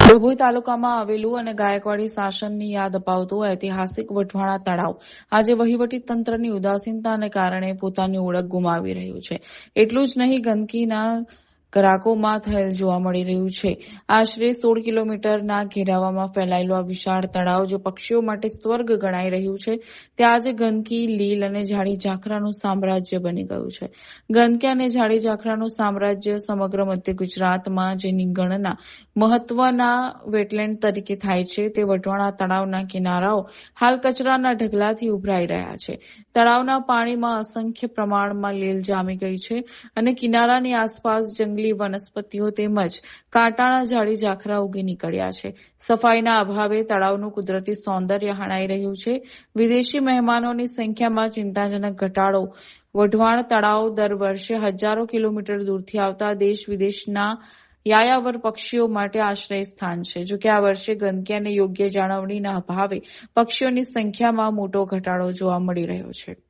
ડભોઈ તાલુકામાં આવેલું અને ગાયકવાડી શાસનની યાદ અપાવતું ઐતિહાસિક વઢવાણા તળાવ આજે વહીવટી તંત્રની ઉદાસીનતાને કારણે પોતાની ઓળખ ગુમાવી રહ્યું છે. એટલું જ નહીં, ગંદકીના ગ્રાહકોમાં થયેલ જોવા મળી રહ્યું છે. આશરે 16 કિલોમીટરના ઘેરાવામાં ફેલાયેલું આ વિશાળ તળાવ જે પક્ષીઓ માટે સ્વર્ગ ગણાઈ રહ્યું છે, ત્યાં આજે ગંદકી, લીલ અને ઝાડી ઝાખરાનું સામ્રાજ્ય બની ગયું છે. ગંદકી અને ઝાડી ઝાખરાનું સામ્રાજ્ય સમગ્ર મધ્ય ગુજરાતમાં જેની ગણના મહત્વના વેટલેન્ડ તરીકે થાય છે, તે વઢવાણા તળાવના કિનારાઓ હાલ કચરાના ઢગલાથી ઉભરાઈ રહ્યા છે. તળાવના પાણીમાં અસંખ્ય પ્રમાણમાં લીલ જામી ગઈ છે અને કિનારાની આસપાસ જંગલી વનસ્પતિઓ તેમજ કાંટાના ઝાડી ઝાખરા ઉગી નીકળ્યા છે. સફાઈના અભાવે તળાવનું કુદરતી સૌંદર્ય હણાઈ રહ્યું છે. વિદેશી મહેમાનોની સંખ્યામાં ચિંતાજનક ઘટાડો. વઢવાણ તળાવ દર વર્ષે હજારો કિલોમીટર દૂરથી આવતા દેશ વિદેશના યાયાવર પક્ષીઓ માટે આશ્રય સ્થાન છે. જોકે આ વર્ષે ગંદકી અને યોગ્ય જાળવણીના અભાવે પક્ષીઓની સંખ્યામાં મોટો ઘટાડો જોવા મળી રહ્યો છે.